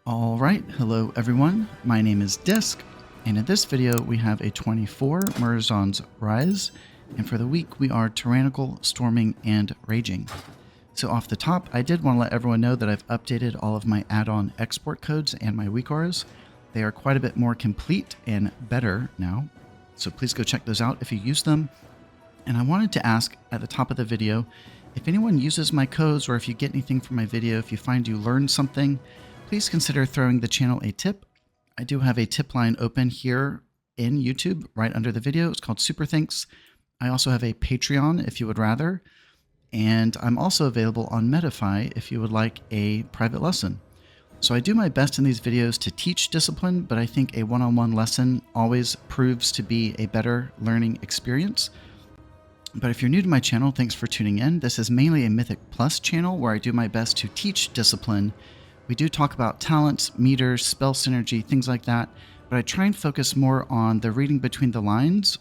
Alright, hello everyone, my name is Dîsc, and in this video we have a 24 Murozond's Rise, and for the week we are Tyrannical, Storming, and Raging. So off the top, I did want to let everyone know that I've updated all of my add-on export codes and my weak auras. They are quite a bit more complete and better now, so please go check those out if you use them. And I wanted to ask at the top of the video, if anyone uses my codes or if you get anything from my video, if you find you learned something, please consider throwing the channel a tip. I do have a tip line open here in YouTube right under the video. It's called Super Thanks. I also have a Patreon if you would rather. And I'm also available on Medify if you would like a private lesson. So I do my best in these videos to teach discipline, but I think a one-on-one lesson always proves to be a better learning experience. But if you're new to my channel, thanks for tuning in. This is mainly a Mythic Plus channel where I do my best to teach discipline. We do talk about talents, meters, spell synergy, things like that, but I try and focus more on the reading between the lines,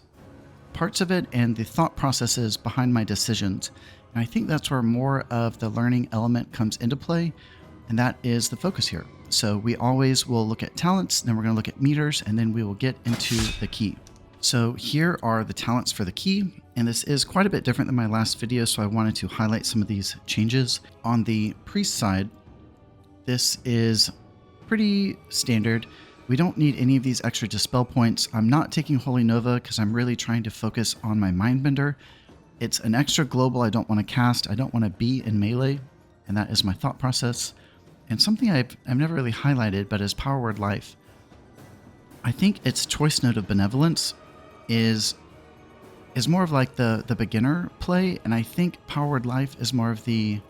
parts of it, and the thought processes behind my decisions. And I think that's where more of the learning element comes into play, and that is the focus here. So we always will look at talents, then we're going to look at meters, and then we will get into the key. So here are the talents for the key, and this is quite a bit different than my last video, so I wanted to highlight some of these changes. On the priest side, this is pretty standard. We don't need any of these extra dispel points. I'm not taking Holy Nova because I'm really trying to focus on my Mindbender. It's an extra global I don't want to cast. I don't want to be in melee, and that is my thought process. And something I've never really highlighted, but is Power Word Life. I think its choice note of Benevolence is more of like the beginner play, and I think Power Word Life is more of the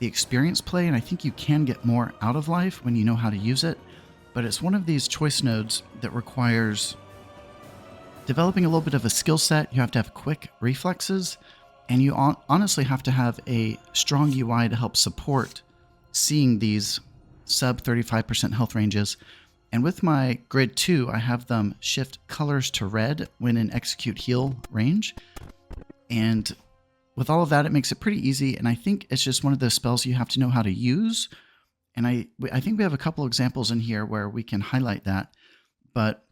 experience play, and I think you can get more out of life when you know how to use it, but it's one of these choice nodes that requires developing a little bit of a skill set. You have to have quick reflexes, and you honestly have to have a strong UI to help support seeing these sub 35% health ranges. And with my Grid 2, I have them shift colors to red when in execute heal range, and with all of that, it makes it pretty easy, and I think it's just one of those spells you have to know how to use. And I think we have a couple examples in here where we can highlight that. But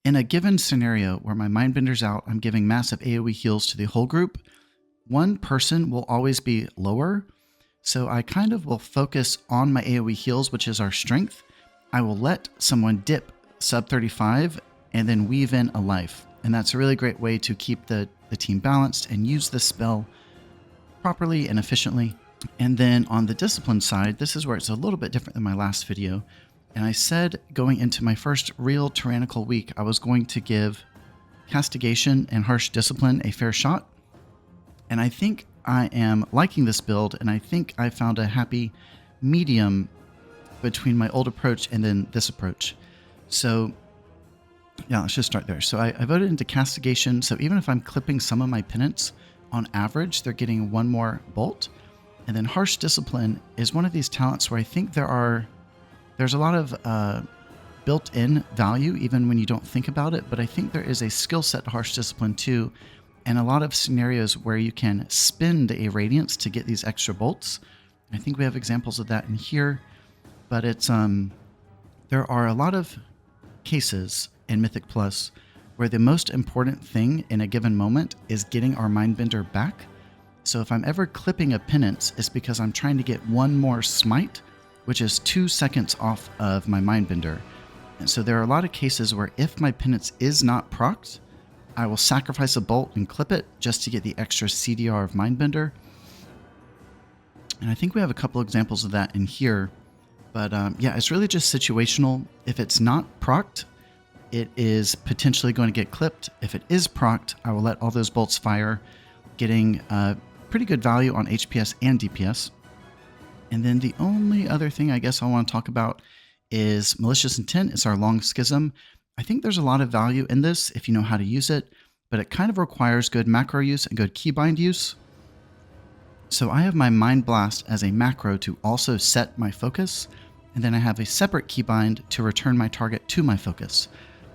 in a given scenario where my Mindbender's out, I'm giving massive AoE heals to the whole group. One person will always be lower, so I kind of will focus on my AoE heals, which is our strength. I will let someone dip sub 35 and then weave in a life. And that's a really great way to keep the team balanced and use the spell properly and efficiently. And then on the discipline side, this is where it's a little bit different than my last video. And I said going into my first real Tyrannical week, I was going to give Castigation and Harsh Discipline a fair shot. And I think I am liking this build, and I think I found a happy medium between my old approach and then this approach. So yeah, let's just start there. So I voted into Castigation. So even if I'm clipping some of my penance, on average, they're getting one more bolt. And then Harsh Discipline is one of these talents where I think there's a lot of built-in value, even when you don't think about it. But I think there is a skill set to Harsh Discipline too, and a lot of scenarios where you can spend a Radiance to get these extra bolts. I think we have examples of that in here. But it's there are a lot of cases in Mythic Plus where the most important thing in a given moment is getting our Mindbender back. So if I'm ever clipping a penance, it's because I'm trying to get one more smite, which is 2 seconds off of my Mindbender. And so there are a lot of cases where if my penance is not procced, I will sacrifice a bolt and clip it just to get the extra CDR of Mindbender. And I think we have a couple examples of that in here. But yeah, it's really just situational. If it's not procced, it is potentially going to get clipped. If it is procced, I will let all those bolts fire, getting pretty good value on HPS and DPS. And then the only other thing I guess I want to talk about is Malicious Intent. It's our long schism. I think there's a lot of value in this if you know how to use it, but it kind of requires good macro use and good keybind use. So I have my Mind Blast as a macro to also set my focus, and then I have a separate keybind to return my target to my focus.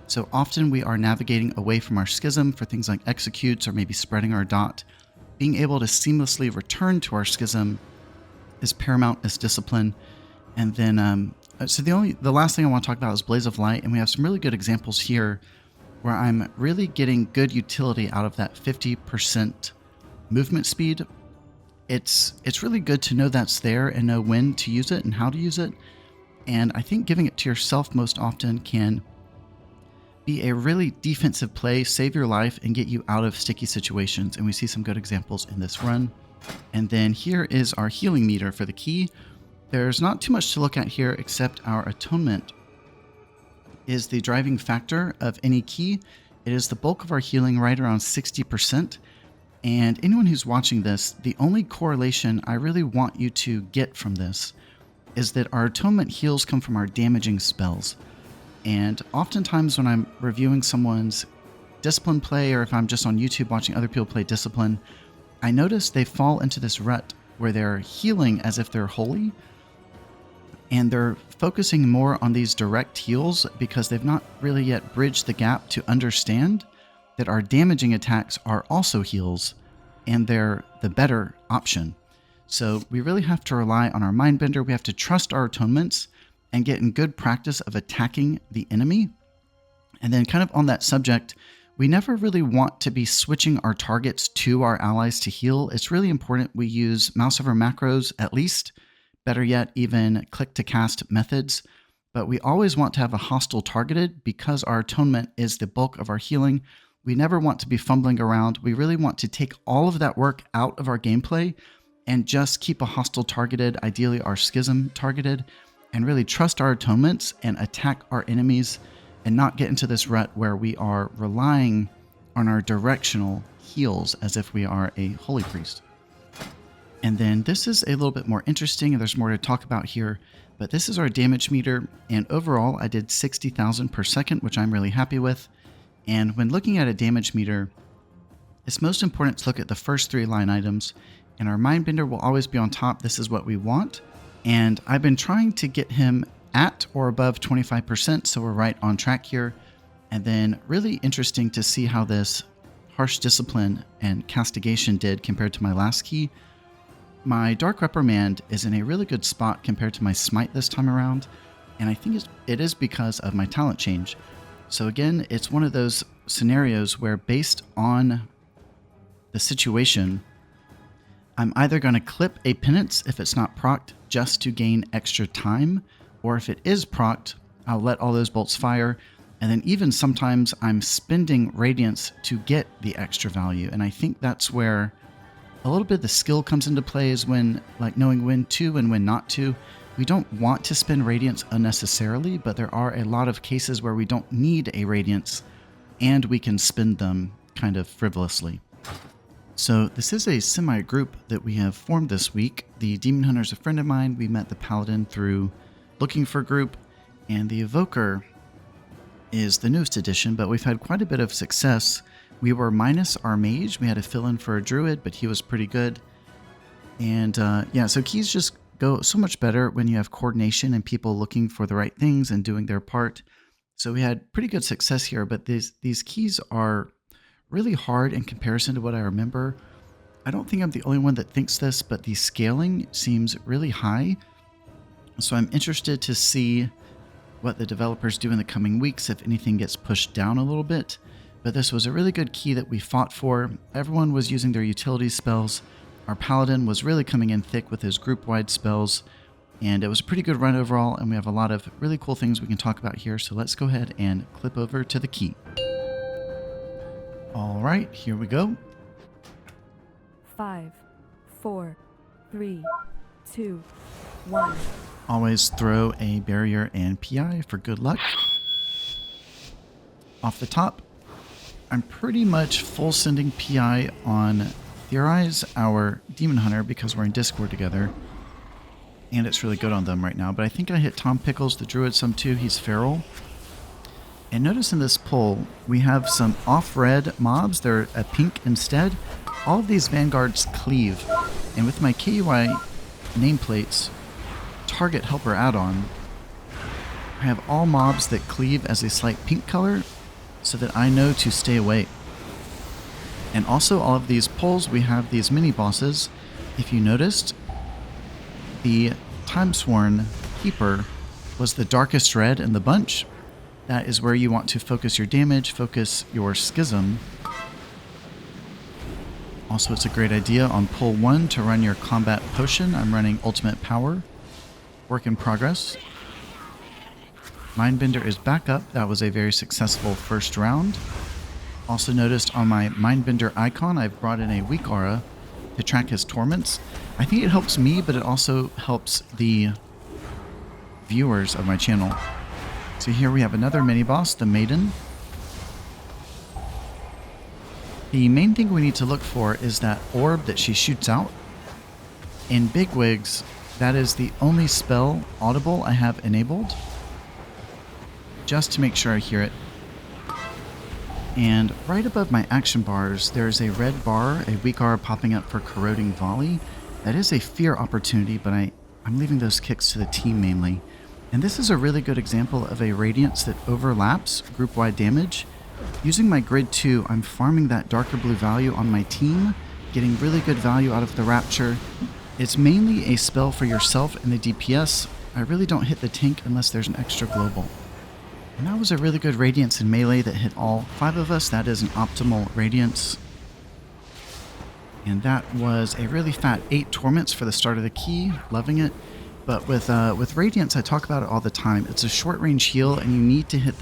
So often we are navigating away from our schism for things like executes or maybe spreading our dot. Being able to seamlessly return to our schism is paramount as discipline. And then So the last thing I want to talk about is Blaze of Light, and we have some really good examples here where I'm really getting good utility out of that 50% movement speed. It's really good to know that's there and know when to use it and how to use it. And I think giving it to yourself most often can be a really defensive play, save your life, and get you out of sticky situations. And we see some good examples in this run. And then here is our healing meter for the key. There's not too much to look at here except our atonement is the driving factor of any key. It is the bulk of our healing, right around 60%. And anyone who's watching this, the only correlation I really want you to get from this is that our atonement heals come from our damaging spells. And oftentimes when I'm reviewing someone's discipline play, or if I'm just on YouTube watching other people play discipline, I notice they fall into this rut where they're healing as if they're holy, and they're focusing more on these direct heals because they've not really yet bridged the gap to understand that our damaging attacks are also heals, and they're the better option. So we really have to rely on our Mindbender. We have to trust our atonements and get in good practice of attacking the enemy. And then kind of on that subject, we never really want to be switching our targets to our allies to heal. It's really important we use mouse over macros at least, better yet even click to cast methods. But we always want to have a hostile targeted because our atonement is the bulk of our healing. We never want to be fumbling around. We really want to take all of that work out of our gameplay and just keep a hostile targeted, ideally our schism targeted, and really trust our atonements and attack our enemies and not get into this rut where we are relying on our directional heals as if we are a holy priest. And then this is a little bit more interesting, and there's more to talk about here, but this is our damage meter, and overall I did 60,000 per second, which I'm really happy with. And when looking at a damage meter, it's most important to look at the first 3 line items, and our Mindbender will always be on top. This is what we want. And I've been trying to get him at or above 25%, so we're right on track here. And then really interesting to see how this Harsh Discipline and Castigation did compared to my last key. My Dark Reprimand is in a really good spot compared to my Smite this time around, and I think it is because of my talent change. So again, it's one of those scenarios where based on the situation, I'm either going to clip a penance if it's not procced just to gain extra time, or if it is procced, I'll let all those bolts fire, and then even sometimes I'm spending radiance to get the extra value. And I think that's where a little bit of the skill comes into play, is when, like, knowing when to and when not to. We don't want to spend radiance unnecessarily, but there are a lot of cases where we don't need a radiance and we can spend them kind of frivolously. So this is a semi-group that we have formed this week. The Demon Hunter is a friend of mine. We met the Paladin through looking for a group, and the Evoker is the newest addition, but we've had quite a bit of success. We were minus our mage. We had to fill in for a druid, but he was pretty good. And yeah, so keys just go so much better when you have coordination and people looking for the right things and doing their part. So we had pretty good success here, but these keys are really hard in comparison to what I remember. I don't think I'm the only one that thinks this, but the scaling seems really high. So I'm interested to see what the developers do in the coming weeks, if anything gets pushed down a little bit. But this was a really good key that we fought for. Everyone was using their utility spells. Our Paladin was really coming in thick with his group-wide spells, and it was a pretty good run overall, and we have a lot of really cool things we can talk about here. So let's go ahead and clip over to the key. All right, here we go. 5, 4, 3, 2, 1. Always throw a barrier and PI for good luck. Off the top, I'm pretty much full sending PI on Theorize, our Demon Hunter, because we're in Discord together. And it's really good on them right now. But I think I hit Tom Pickles, the Druid, some too. He's feral. And notice in this pull, we have some off-red mobs. They're a pink instead. All of these vanguards cleave. And with my KUI nameplates, target helper add-on, I have all mobs that cleave as a slight pink color so that I know to stay away. And also all of these pulls, we have these mini bosses. If you noticed, the Timesworn Keeper was the darkest red in the bunch. That is where you want to focus your damage, focus your schism. Also, it's a great idea on pull 1 to run your combat potion. I'm running ultimate power. Work in progress. Mindbender is back up. That was a very successful first round. Also noticed on my Mindbender icon, I've brought in a weak aura to track his torments. I think it helps me, but it also helps the viewers of my channel. So here we have another mini-boss, the Maiden. The main thing we need to look for is that orb that she shoots out. In Bigwigs, that is the only spell audible I have enabled, just to make sure I hear it. And right above my action bars, there's a red bar, a weak aura popping up for Corroding Volley. That is a fear opportunity, but I'm leaving those kicks to the team mainly. And this is a really good example of a Radiance that overlaps group-wide damage. Using my Grid 2, I'm farming that darker blue value on my team, getting really good value out of the Rapture. It's mainly a spell for yourself and the DPS. I really don't hit the tank unless there's an extra global. And that was a really good Radiance in melee that hit all 5 of us. That is an optimal Radiance. And that was a really fat 8 torments for the start of the key. Loving it. But with Radiance, I talk about it all the time. It's a short range heal, and you need to hit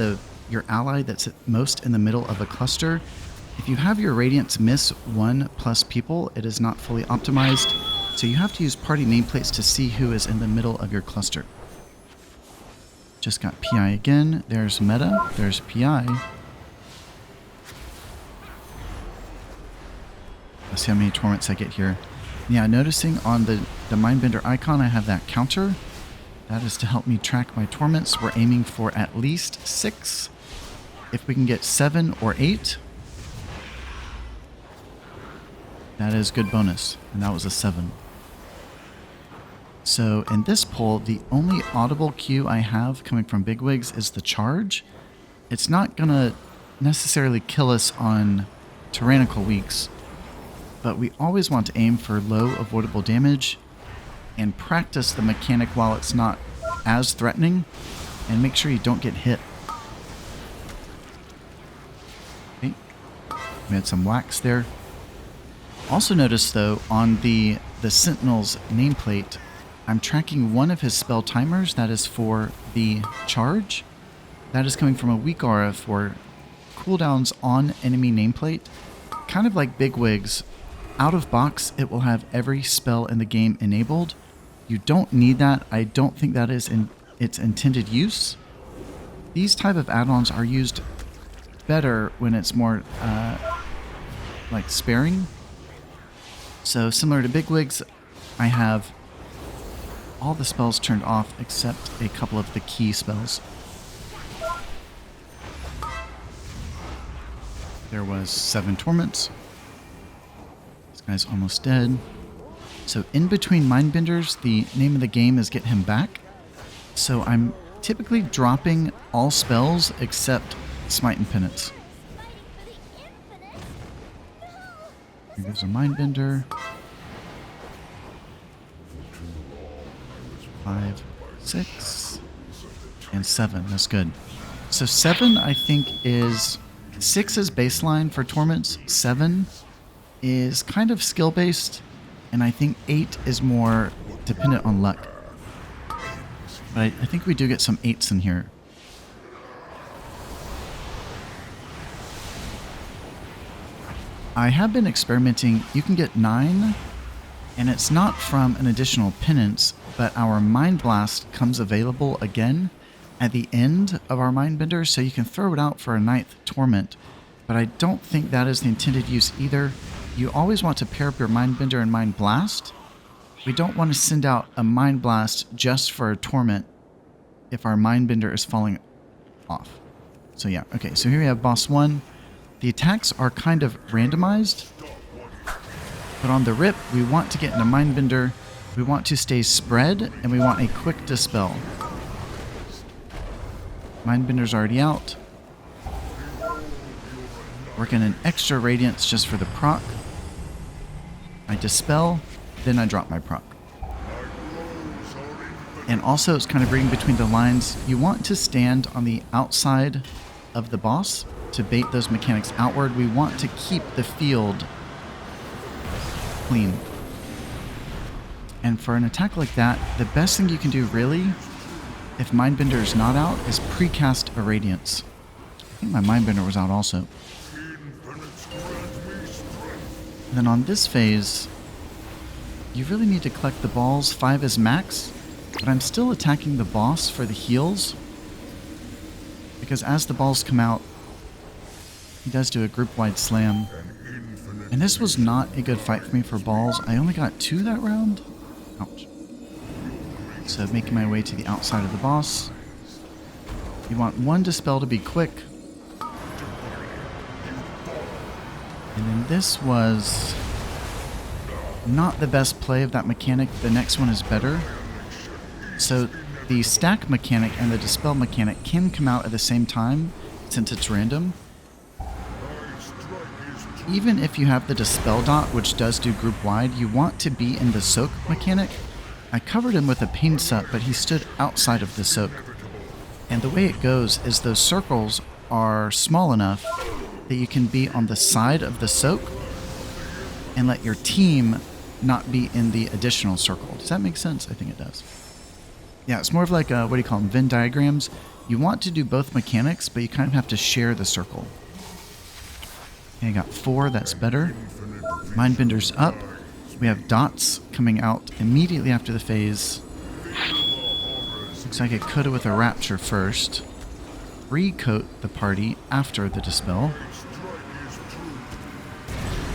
your ally that's at most in the middle of a cluster. If you have your Radiance miss 1+ people, it is not fully optimized. So you have to use party nameplates to see who is in the middle of your cluster. Just got PI again. There's Meta. There's PI. Let's see how many torments I get here. Yeah, noticing on the Mindbender icon, I have that counter. That is to help me track my torments. We're aiming for at least 6. If we can get 7 or 8, that is good bonus. And that was a 7. So in this pull, the only audible cue I have coming from Bigwigs is the charge. It's not going to necessarily kill us on Tyrannical weeks, but we always want to aim for low avoidable damage and practice the mechanic while it's not as threatening, and make sure you don't get hit. Okay, we had some wax there. Also notice though, on the Sentinel's nameplate, I'm tracking one of his spell timers. That is for the charge. That is coming from a weak aura for cooldowns on enemy nameplate. Kind of like Bigwigs. Out of box, it will have every spell in the game enabled. You don't need that. I don't think that is in its intended use. These type of add-ons are used better when it's more like sparing. So similar to Bigwigs, I have all the spells turned off except a couple of the key spells. There was 7 torments. Guy's almost dead. So in between Mindbenders, the name of the game is get him back. So I'm typically dropping all spells except Smite and Penance. Here goes a Mindbender. 5, 6, and 7. That's good. So 7, I think, is... 6 is baseline for Torments. 7 is kind of skill-based, and I think 8 is more dependent on luck. But I think we do get some 8s in here. I have been experimenting. You can get 9, and it's not from an additional penance, but our Mind Blast comes available again at the end of our Mindbender, so you can throw it out for a 9th Torment. But I don't think that is the intended use either. You always want to pair up your Mindbender and Mind Blast. We don't want to send out a Mind Blast just for a Torment if our Mindbender is falling off. So yeah, okay, so here we have Boss 1. The attacks are kind of randomized, but on the rip, we want to get into Mindbender, we want to stay spread, and we want a quick Dispel. Mindbender's already out. Working an extra Radiance just for the proc. I Dispel, then I drop my proc. And also, it's kind of reading between the lines. You want to stand on the outside of the boss to bait those mechanics outward. We want to keep the field clean. And for an attack like that, the best thing you can do really, if Mindbender is not out, is precast Irradiance. I think my Mindbender was out also. And then on this phase, you really need to collect the balls. 5 is max, but I'm still attacking the boss for the heals, because as the balls come out, he does do a group-wide slam. And this was not a good fight for me for balls. I only got 2 that round. Ouch. So making my way to the outside of the boss. You want 1 Dispel to be quick. And then this was not the best play of that mechanic. The next one is better. So the stack mechanic and the dispel mechanic can come out at the same time since it's random. Even if you have the dispel dot, which does do group wide, you want to be in the soak mechanic. I covered him with a pain sup, but he stood outside of the soak. And the way it goes is those circles are small enough that you can be on the side of the soak and let your team not be in the additional circle. Does that make sense? I think it does. Yeah, it's more of like, what do you call them, Venn diagrams. You want to do both mechanics, but you kind of have to share the circle. Okay, I got 4, that's better. Mindbender's up. We have dots coming out immediately after the phase. Looks like I could have with a Rapture first. Recoat the party after the Dispel.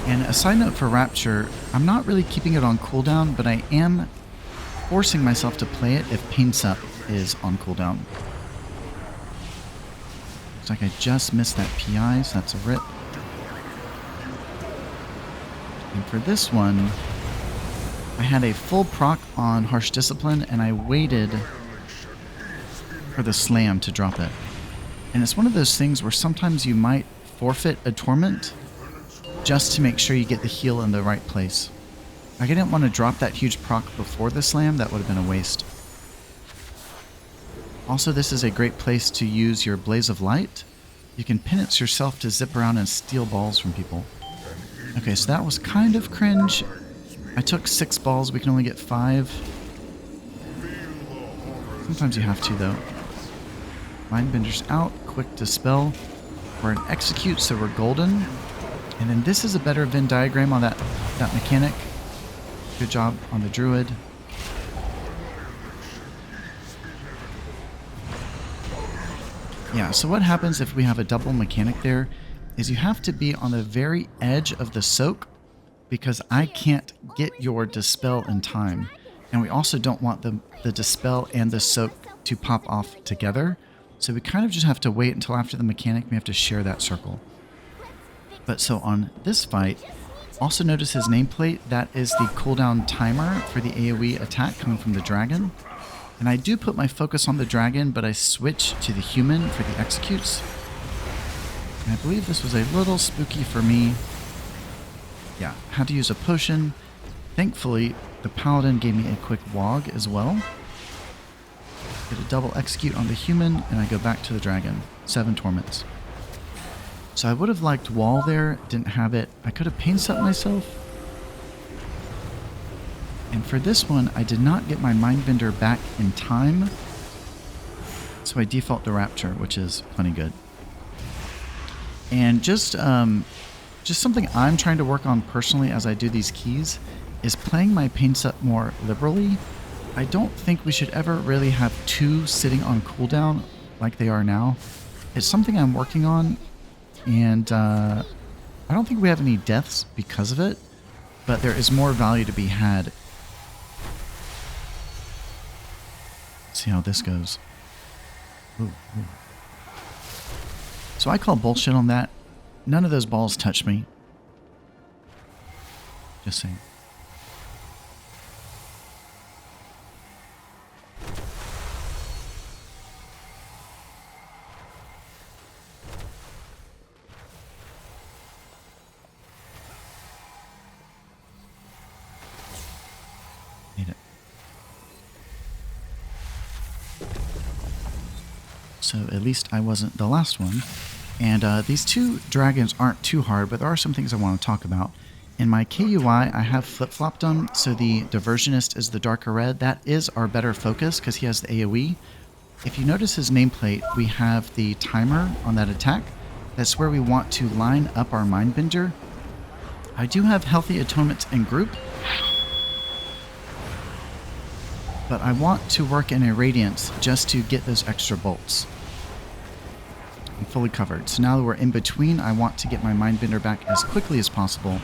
And a side note for Rapture, I'm not really keeping it on cooldown, but I am forcing myself to play it if Pain Sup is on cooldown. Looks like I just missed that PI, so that's a rip. And for this one, I had a full proc on Harsh Discipline, and I waited for the slam to drop it. And it's one of those things where sometimes you might forfeit a Torment just to make sure you get the heal in the right place. Like, I didn't want to drop that huge proc before the slam. That would have been a waste. Also, this is a great place to use your Blaze of Light. You can penance yourself to zip around and steal balls from people. Okay, so that was kind of cringe. I took 6 balls. We can only get 5. Sometimes you have to, though. Mindbender's out. Quick Dispel. We're an Execute, so we're golden. And then this is a better Venn diagram on that mechanic. Good job on the Druid. Yeah, so what happens if we have a double mechanic there is you have to be on the very edge of the soak because I can't get your Dispel in time. And we also don't want the Dispel and the soak to pop off together. So we kind of just have to wait until after the mechanic. We have to share that circle. But so on this fight, also notice his nameplate. That is the cooldown timer for the AoE attack coming from the dragon. And I do put my focus on the dragon, but I switch to the human for the executes. And I believe this was a little spooky for me. Yeah, had to use a potion. Thankfully, the Paladin gave me a quick wog as well. Get a double execute on the human, and I go back to the dragon. 7 torments. So I would have liked wall there, didn't have it. I could have pain set myself. And for this one, I did not get my Mindbender back in time. So I default to Rapture, which is plenty good. And just something I'm trying to work on personally as I do these keys is playing my pain set more liberally. I don't think we should ever really have 2 sitting on cooldown like they are now. It's something I'm working on. And I don't think we have any deaths because of it, but there is more value to be had. Let's see how this goes. Ooh. So I call bullshit on that. None of those balls touch me. Just saying. so at least I wasn't the last one. And these two dragons aren't too hard, but there are some things I want to talk about. In my KUI, I have flip-flopped them, so the Diversionist is the darker red. That is our better focus because he has the AoE. If you notice his nameplate, we have the timer on that attack. That's where we want to line up our Mindbender. I do have Healthy Atonement in group, but I want to work in a Radiance just to get those extra bolts. I'm fully covered. So now that we're in between, I want to get my Mindbender back as quickly as possible.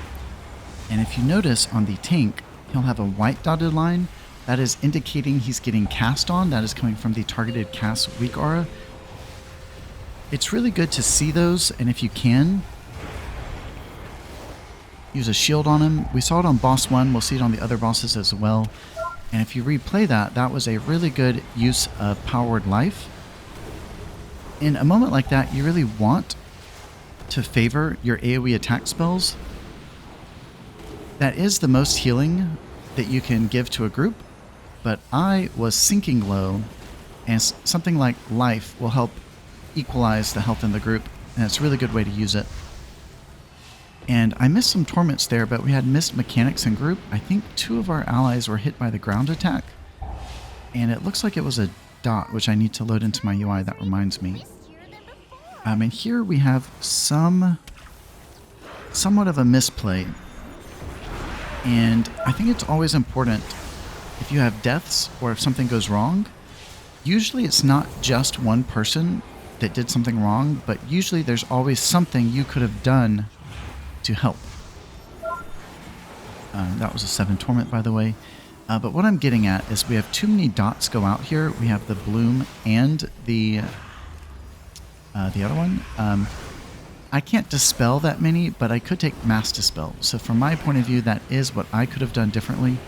And if you notice on the tank, he'll have a white dotted line. That is indicating he's getting cast on. That is coming from the targeted cast weak aura. It's really good to see those, and if you can, use a shield on him. We saw it on boss 1, we'll see it on the other bosses as well. And if you replay that, that was a really good use of Power Word Life. In a moment like that, you really want to favor your AoE attack spells. That is the most healing that you can give to a group, but I was sinking low, and something like Life will help equalize the health in the group, and it's a really good way to use it. And I missed some torments there, but we had missed mechanics in group. I think 2 of our allies were hit by the ground attack, and it looks like it was a dot, which I need to load into my UI. That reminds me. And here we have somewhat of a misplay. And I think it's always important, if you have deaths or if something goes wrong, usually it's not just one person that did something wrong, but usually there's always something you could have done to help. That was a 7 torment, by the way. But what I'm getting at is we have too many dots go out here. We have the bloom and the other one. I can't dispel that many, but I could take mass dispel. So from my point of view, that is what I could have done differently.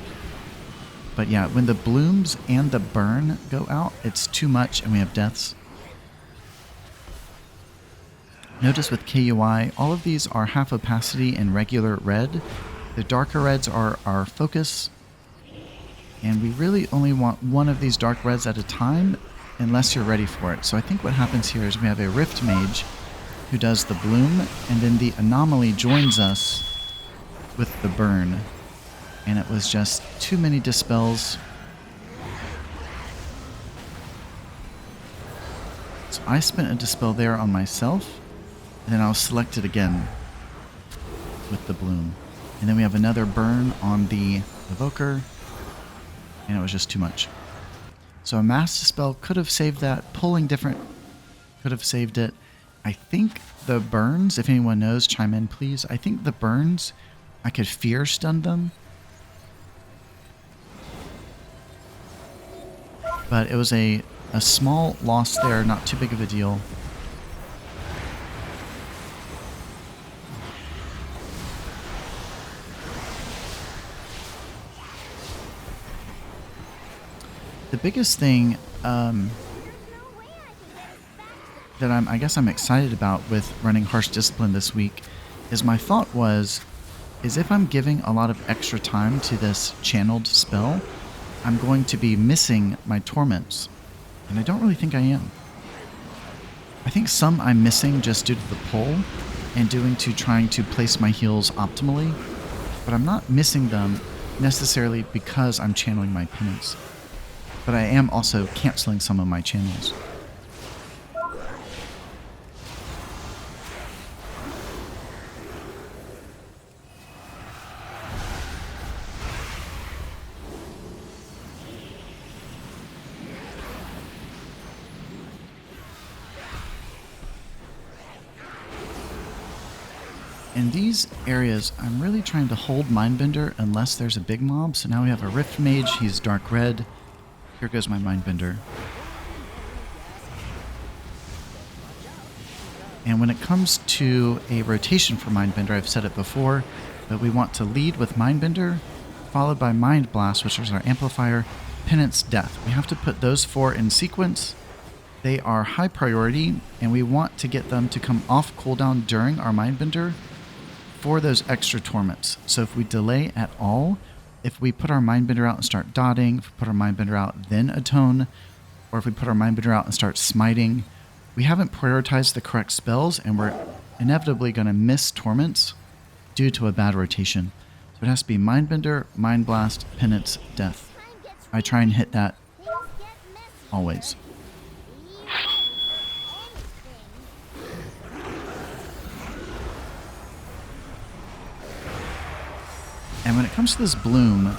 But yeah, when the blooms and the burn go out, it's too much and we have deaths. Notice with KUI, all of these are half opacity and regular red. The darker reds are our focus. And we really only want one of these dark reds at a time, unless you're ready for it. So I think what happens here is we have a Rift Mage who does the bloom, and then the anomaly joins us with the burn. And it was just too many dispels. So I spent a dispel there on myself, and then I'll select it again with the bloom. And then we have another burn on the Evoker, and it was just too much. So a mass dispel could have saved that. Pulling different could have saved it. I think the burns, if anyone knows, chime in please. I think the burns, I could fear stun them. But it was a small loss there, not too big of a deal. The biggest thing that I guess I'm excited about with running Harsh Discipline this week is my thought is if I'm giving a lot of extra time to this channeled spell, I'm going to be missing my torments. And I don't really think I am. I think some I'm missing just due to the pull and trying to place my heals optimally, but I'm not missing them necessarily because I'm channeling my penance. But I am also canceling some of my channels. In these areas, I'm really trying to hold Mindbender unless there's a big mob. So now we have a Rift Mage, he's dark red. Here goes my Mindbender. And when it comes to a rotation for Mindbender, I've said it before, but we want to lead with Mindbender, followed by Mind Blast, which is our amplifier, Penance, Death. We have to put those 4 in sequence. They are high priority, and we want to get them to come off cooldown during our Mindbender for those extra torments. So if we delay at all, if we put our Mindbender out and start dotting, if we put our Mindbender out then atone, or if we put our Mindbender out and start smiting, we haven't prioritized the correct spells, and we're inevitably going to miss Torments due to a bad rotation. So it has to be Mindbender, Mind Blast, Penance, Death. I try and hit that always. And when it comes to this bloom,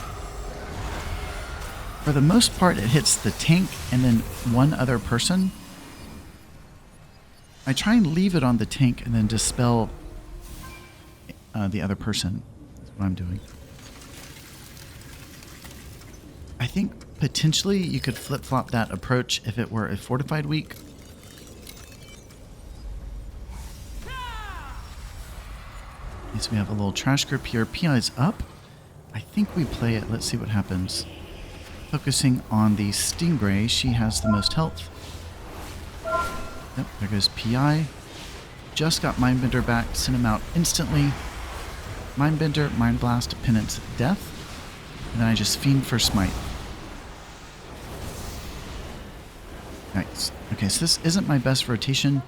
for the most part, it hits the tank and then one other person. I try and leave it on the tank and then dispel the other person. That's what I'm doing. I think potentially you could flip-flop that approach if it were a fortified week. Okay, so we have a little trash group here. PI's up. I think we play it. Let's see what happens. Focusing on the Stingray, she has the most health. Yep, there goes PI. Just got Mindbender back, sent him out instantly. Mindbender, Mind Blast, Penance, Death. And then I just Fiend for Smite. Nice. Okay, so this isn't my best rotation.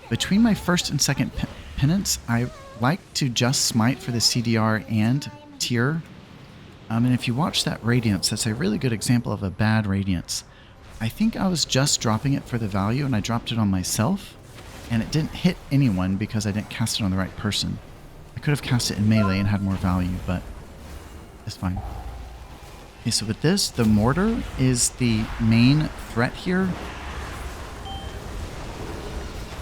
Between my first and second Penance, I like to just Smite for the CDR and tier. And if you watch that Radiance, that's a really good example of a bad Radiance. I think I was just dropping it for the value, and I dropped it on myself, and it didn't hit anyone because I didn't cast it on the right person. I could have cast it in melee and had more value, but it's fine. Okay, so with this, the Mortar is the main threat here.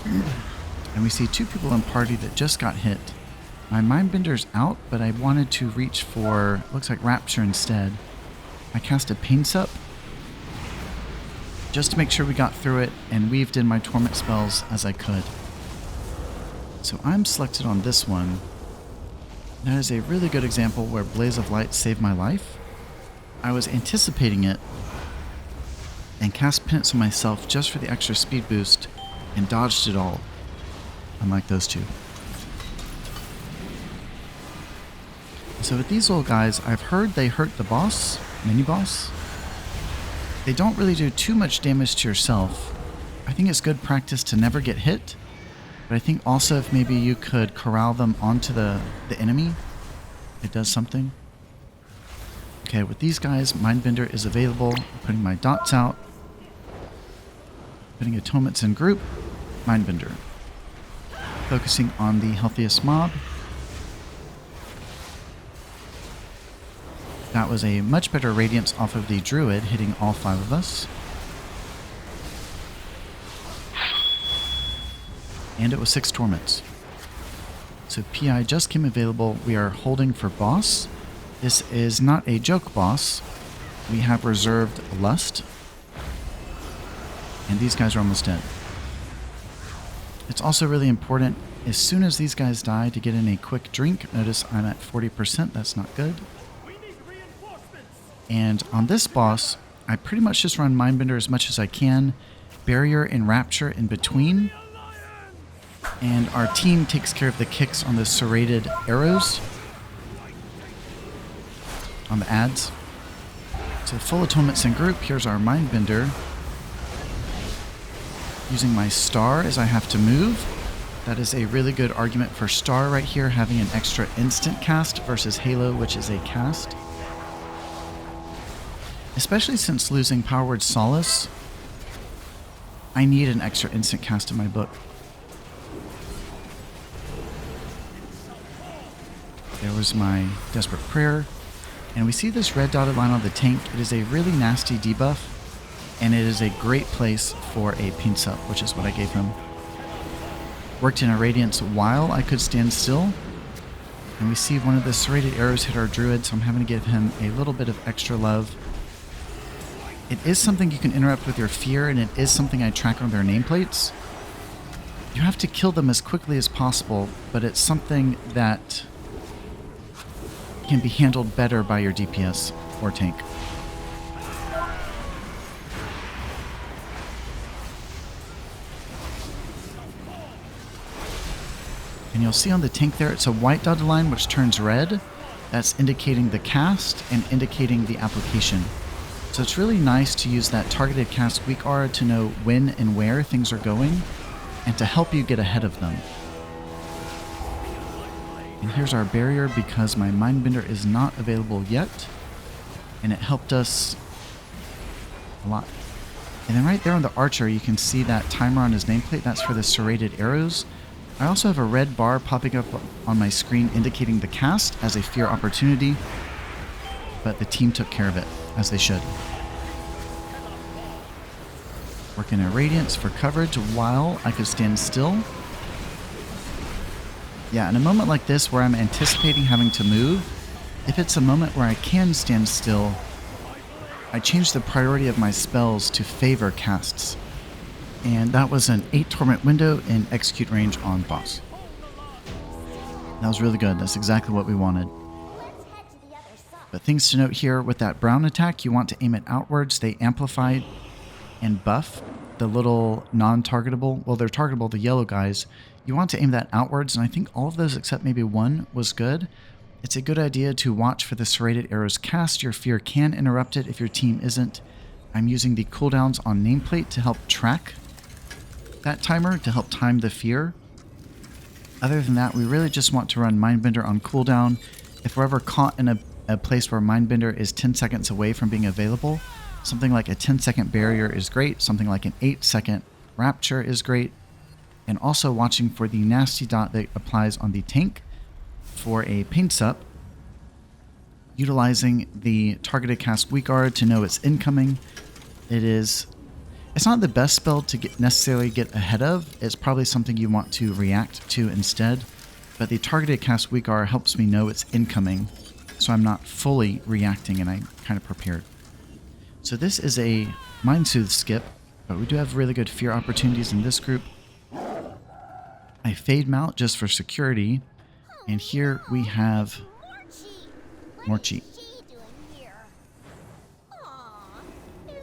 And we see two people in party that just got hit. My Mindbender's out, but I wanted to reach for, looks like Rapture instead. I cast a Pain Sup just to make sure we got through it and weaved in my Torment spells as I could. So I'm selected on this one. That is a really good example where Blaze of Light saved my life. I was anticipating it and cast Penance on myself just for the extra speed boost and dodged it all, unlike those two. So with these little guys, I've heard they hurt the boss, mini-boss. They don't really do too much damage to yourself. I think it's good practice to never get hit, but I think also if maybe you could corral them onto the enemy, it does something. Okay, with these guys, Mindbender is available. I'm putting my dots out. Putting atonements in group, Mindbender. Focusing on the healthiest mob. That was a much better Radiance off of the Druid, hitting all 5 of us. And it was 6 Torments. So PI just came available. We are holding for boss. This is not a joke boss. We have reserved Lust. And these guys are almost dead. It's also really important, as soon as these guys die, to get in a quick drink. Notice I'm at 40%. That's not good. And on this boss, I pretty much just run Mindbender as much as I can, Barrier and Rapture in between, and our team takes care of the kicks on the serrated arrows, on the ads. So full atonements in group, here's our Mindbender. Using my star as I have to move. That is a really good argument for star right here, having an extra instant cast versus Halo, which is a cast. Especially since losing Power Word Solace, I need an extra instant cast in my book. There was my Desperate Prayer. And we see this red dotted line on the tank. It is a really nasty debuff, and it is a great place for a Pain Sup, which is what I gave him. Worked in a Radiance while I could stand still. And we see one of the serrated arrows hit our Druid, so I'm having to give him a little bit of extra love. It is something you can interrupt with your fear, and it is something I track on their nameplates. You have to kill them as quickly as possible, but it's something that can be handled better by your DPS or tank. And you'll see on the tank there, it's a white dotted line which turns red. That's indicating the cast and indicating the application. So it's really nice to use that targeted cast weak aura to know when and where things are going. and to help you get ahead of them. And here's our barrier because my Mindbender is not available yet, and it helped us a lot. And then right there on the archer, you can see that timer on his nameplate. That's for the serrated arrows. I also have a red bar popping up on my screen indicating the cast as a fear opportunity, but the team took care of it, as they should. Working a Radiance for coverage while I could stand still. Yeah, in a moment like this where I'm anticipating having to move, if it's a moment where I can stand still, I change the priority of my spells to favor casts. And that was an 8 torment window in execute range on boss. That was really good. That's exactly what we wanted. But things to note here, with that brown attack, you want to aim it outwards. They amplify and buff the little non-targetable, well, they're targetable, the yellow guys. You want to aim that outwards, and I think all of those except maybe one was good. It's a good idea to watch for the serrated arrows cast. Your fear can interrupt it if your team isn't. I'm using the cooldowns on nameplate to help track that timer, to help time the fear. Other than that, we really just want to run Mindbender on cooldown. If we're ever caught in a place where Mindbender is 10 seconds away from being available, something like a 10-second barrier is great. Something like an 8-second rapture is great. And also watching for the nasty dot that applies on the tank for a paint sup, utilizing the targeted cast weak guard to know it's incoming. It's not the best spell to necessarily get ahead of. It's probably something you want to react to instead, but the targeted cast weak guard helps me know it's incoming, so I'm not fully reacting and I'm kind of prepared. So this is a Mind Soothe skip, but we do have really good fear opportunities in this group. I fade mount just for security. And here we have Morchie.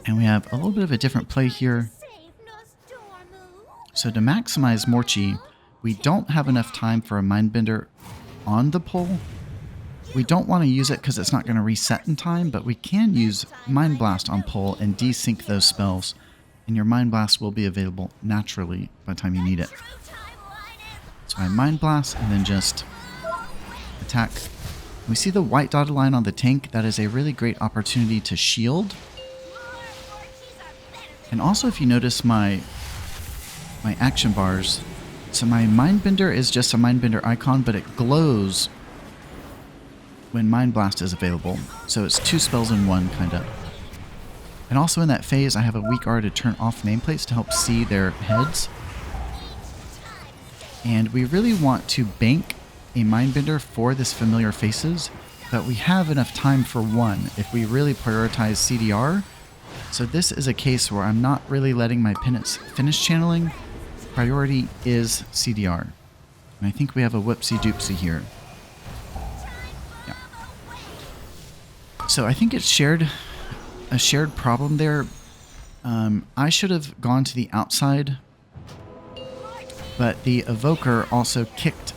And we have a little bit of a different play here. So to maximize Morchie, we don't have enough time for a Mindbender on the pole. We don't want to use it because it's not going to reset in time, but we can use Mind Blast on pole and desync those spells. And your Mind Blast will be available naturally by the time you need it. So I Mind Blast and then just attack. We see the white dotted line on the tank. That is a really great opportunity to shield. And also, if you notice my action bars, so my Mindbender is just a Mindbender icon, but it glows when Mind Blast is available. So it's 2 spells in one, kind of. And also in that phase, I have a weak guard to turn off nameplates to help see their heads. And we really want to bank a Mindbender for this familiar faces, but we have enough time for one if we really prioritize CDR. So this is a case where I'm not really letting my penance finish channeling. Priority is CDR. And I think we have a whoopsie doopsie here. Yeah. So I think it's a shared problem there. I should have gone to the outside, but the Evoker also kicked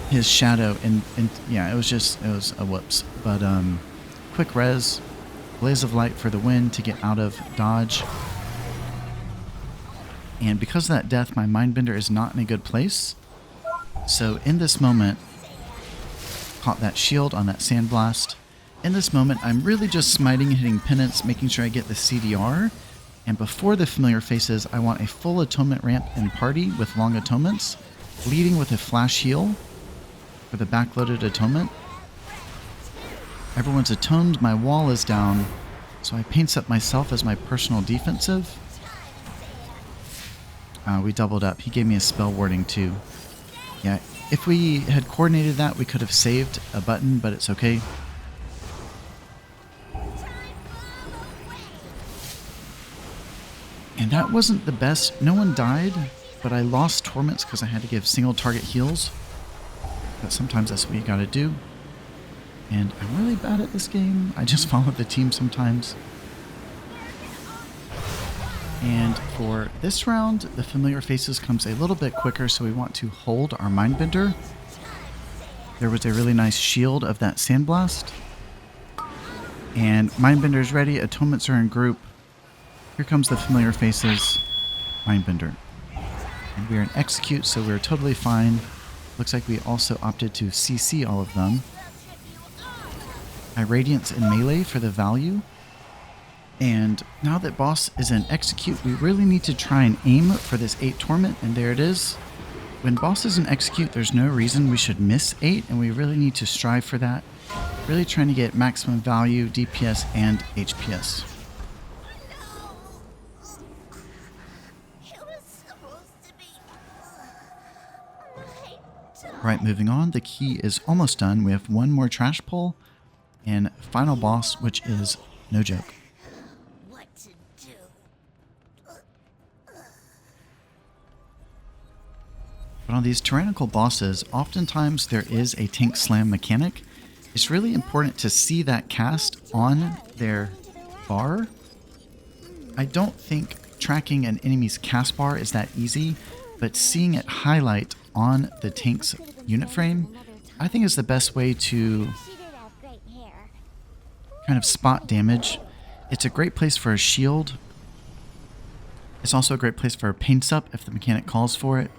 his shadow, and yeah, it was a whoops. But quick res, blaze of light for the win to get out of dodge. And because of that death, my Mindbender is not in a good place. So in this moment, caught that shield on that Sandblast. In this moment, I'm really just smiting and hitting penance, making sure I get the CDR. And before the familiar faces, I want a full atonement ramp in party with long atonements, leading with a flash heal for the backloaded atonement. Everyone's atoned, my wall is down, so I paints up myself as my personal defensive. We doubled up. He gave me a spell warding too. Yeah, if we had coordinated that, we could have saved a button, but it's okay. And that wasn't the best. No one died, but I lost torments because I had to give single target heals. But sometimes that's what you gotta do. And I'm really bad at this game. I just follow the team sometimes. And for this round, the familiar faces comes a little bit quicker, so we want to hold our Mindbender. There was a really nice shield of that Sandblast. And Mindbender's ready, atonements are in group. Here comes the familiar faces. Mindbender. And we are in execute, so we're totally fine. Looks like we also opted to CC all of them. I Radiance in melee for the value. And now that boss is in execute, we really need to try and aim for this 8 torment, and there it is. When boss is in execute, there's no reason we should miss 8, and we really need to strive for that. Really trying to get maximum value, DPS, and HPS. Right, moving on. The key is almost done. We have one more trash pull and final boss, which is no joke. But on these Tyrannical bosses, oftentimes there is a tank slam mechanic. It's really important to see that cast on their bar. I don't think tracking an enemy's cast bar is that easy, but seeing it highlight on the tank's unit frame, I think is the best way to kind of spot damage. It's a great place for a shield. It's also a great place for a pain sup if the mechanic calls for it.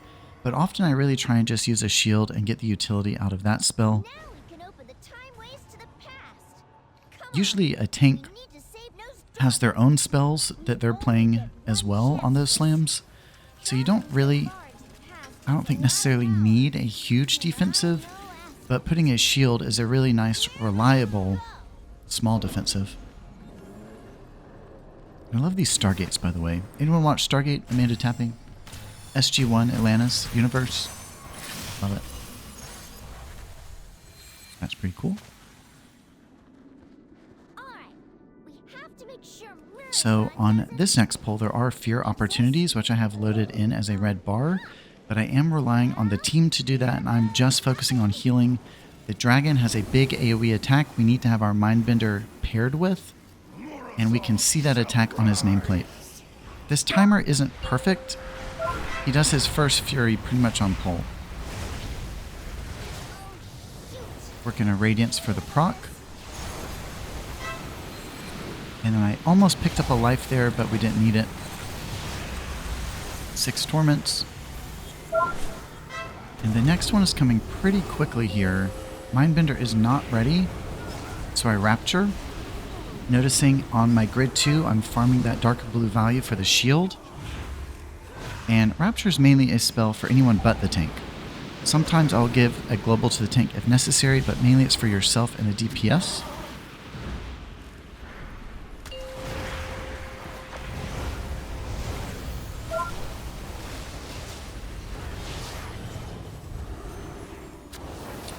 But often I really try and just use a shield and get the utility out of that spell. Usually a tank has their own spells that they're playing as well on those slams. So you don't really, I don't think necessarily need a huge defensive, but putting a shield is a really nice, reliable, small defensive. I love these Stargates, by the way. Anyone watch Stargate? Amanda tapping? SG-1, Atlantis, Universe. Love it. That's pretty cool. So on this next pull, there are fear opportunities, which I have loaded in as a red bar, but I am relying on the team to do that, and I'm just focusing on healing. The dragon has a big AoE attack we need to have our Mindbender paired with, and we can see that attack on his nameplate. This timer isn't perfect. He does his first Fury pretty much on pull. Working a Radiance for the proc. And then I almost picked up a life there, but we didn't need it. 6 torments. And the next one is coming pretty quickly here. Mindbender is not ready, so I Rapture. Noticing on my Grid 2, I'm farming that darker blue value for the shield. And Rapture is mainly a spell for anyone but the tank. Sometimes I'll give a global to the tank if necessary, but mainly it's for yourself and the DPS.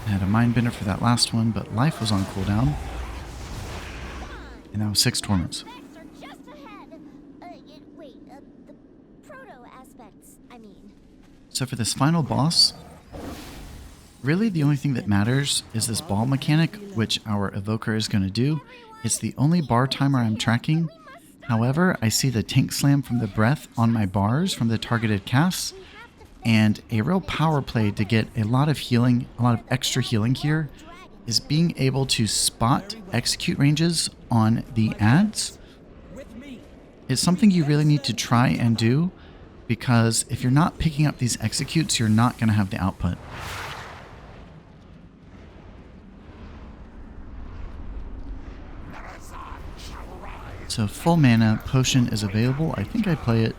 I had a Mindbender for that last one, but life was on cooldown. And that was 6 torments. So for this final boss, really the only thing that matters is this ball mechanic, which our Evoker is going to do. It's the only bar timer I'm tracking. However, I see the tank slam from the breath on my bars from the targeted casts, and a real power play to get a lot of healing, a lot of extra healing here, is being able to spot execute ranges on the ads. It's something you really need to try and do, because if you're not picking up these executes, you're not going to have the output. So full mana potion is available. I think I play it.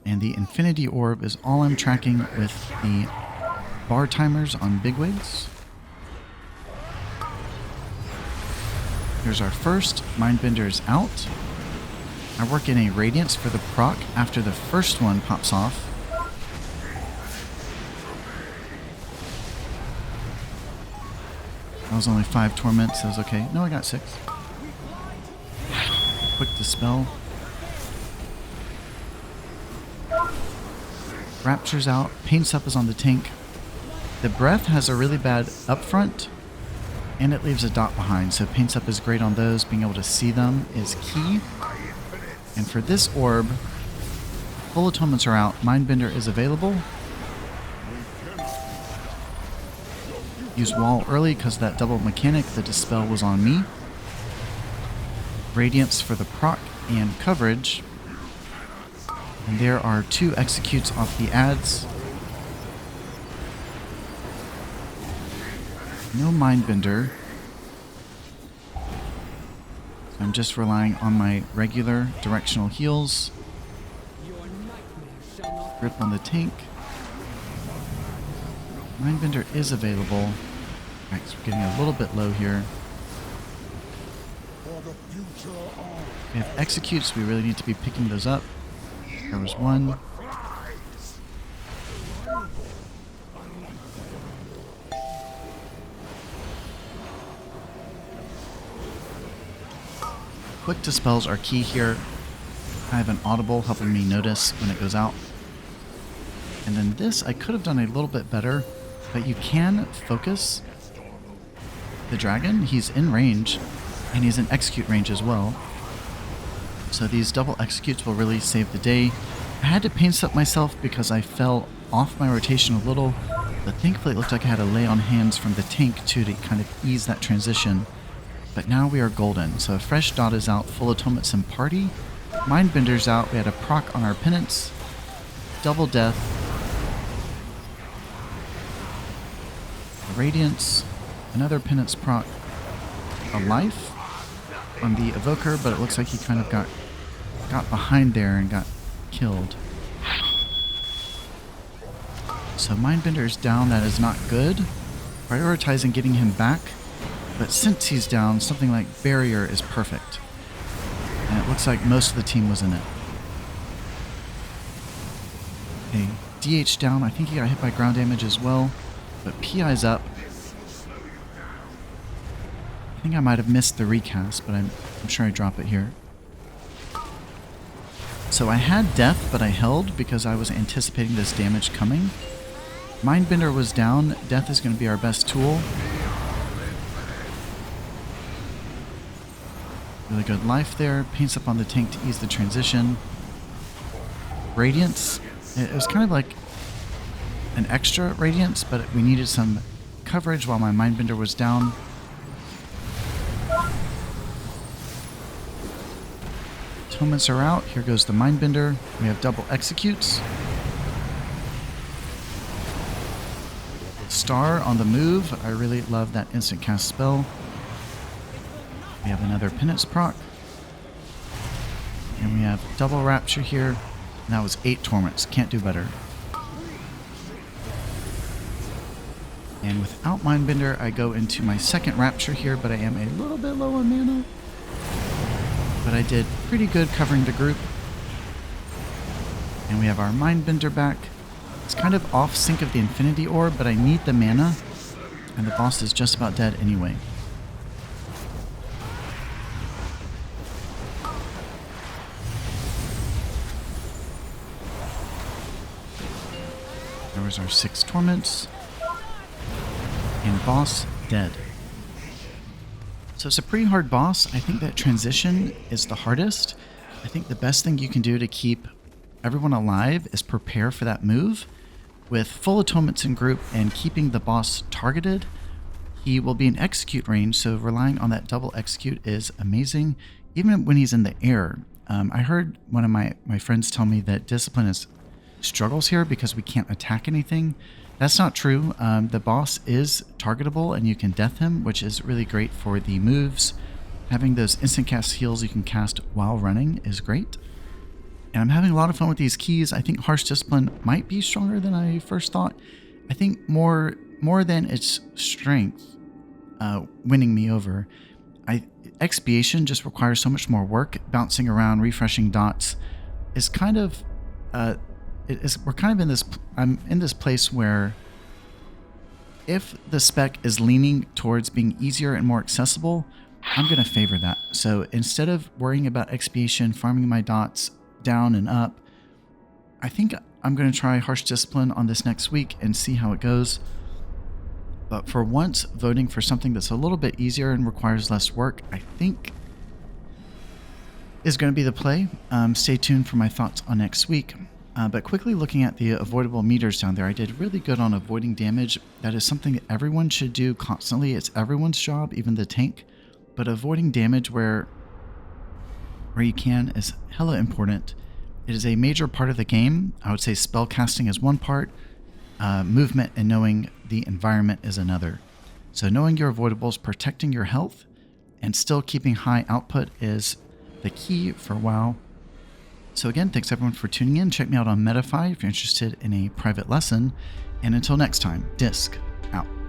And the Infinity Orb is all I'm tracking with the bar timers on bigwigs. Here's our first. Mindbender is out. I work in a Radiance for the proc after the first one pops off. That was only 5 torments. That was okay. No, I got 6. Quick dispel. Rapture's out. Pain Sup is on the tank. The breath has a really bad upfront, and it leaves a dot behind, so Pain Sup is great on those. Being able to see them is key. And for this orb, full atonements are out. Mindbender is available. Use wall early because that double mechanic, the dispel, was on me. Radiance for the proc and coverage. And there are 2 executes off the ads. No Mindbender. So I'm just relying on my regular directional heals. Grip on the tank. Mindbender is available. Alright, so we're getting a little bit low here. We have executes, we really need to be picking those up. There was one. Quick dispels are key here. I have an audible helping me notice when it goes out. And then this I could have done a little bit better, but you can focus the dragon. He's in range, and he's in execute range as well. So these double executes will really save the day. I had to pain step myself because I fell off my rotation a little, but thankfully it looked like I had a lay on hands from the tank too to kind of ease that transition. But now we are golden. So a fresh dot is out, full atonements and party. Mindbender's out. We had a proc on our penance. Double death. Radiance. Another penance proc. A life on the Evoker, but it looks like he kind of got behind there and got killed. So Mindbender's down. That is not good. Prioritizing getting him back. But since he's down, something like Barrier is perfect. And it looks like most of the team was in it. Okay, DH down. I think he got hit by ground damage as well. But PI's up. I think I might have missed the recast, but I'm sure I drop it here. So I had death, but I held because I was anticipating this damage coming. Mindbender was down. Death is going to be our best tool. Really good life there. Paints up on the tank to ease the transition. Radiance. It was kind of like an extra Radiance, but we needed some coverage while my Mindbender was down. Atonements are out. Here goes the Mindbender. We have double executes. Star on the move. I really love that instant cast spell. We have another penance proc. And we have double rapture here. And that was 8 torments. Can't do better. And without Mindbender, I go into my second rapture here, but I am a little bit low on mana. But I did pretty good covering the group. And we have our Mindbender back. It's kind of off sync of the Infinity Orb, but I need the mana. And the boss is just about dead anyway. There was our 6 torments. And boss dead. So it's a pretty hard boss. I think that transition is the hardest. I think the best thing you can do to keep everyone alive is prepare for that move. With full atonements in group and keeping the boss targeted, he will be in execute range, so relying on that double execute is amazing, even when he's in the air. I heard one of my friends tell me that Discipline struggles here because we can't attack anything. That's not true. The boss is targetable and you can death him, which is really great for the moves. Having those instant cast heals you can cast while running is great. And I'm having a lot of fun with these keys. I think Harsh Discipline might be stronger than I first thought. I think more than its strength winning me over. Expiation just requires so much more work. Bouncing around, refreshing dots is kind of... we're kind of in this... I'm in this place where if the spec is leaning towards being easier and more accessible, I'm going to favor that. So instead of worrying about expiation, farming my dots down and up, I think I'm going to try Harsh Discipline on this next week and see how it goes. But for once, voting for something that's a little bit easier and requires less work, I think is going to be the play. Stay tuned for my thoughts on next week. But quickly looking at the avoidable meters down there, I did really good on avoiding damage. That is something that everyone should do constantly. It's everyone's job, even the tank. But avoiding damage where you can is hella important. It is a major part of the game. I would say spell casting is one part, movement and knowing the environment is another. So knowing your avoidables, protecting your health, and still keeping high output is the key for WoW. So again, thanks everyone for tuning in. Check me out on Metafy if you're interested in a private lesson. And until next time, Dîsc out.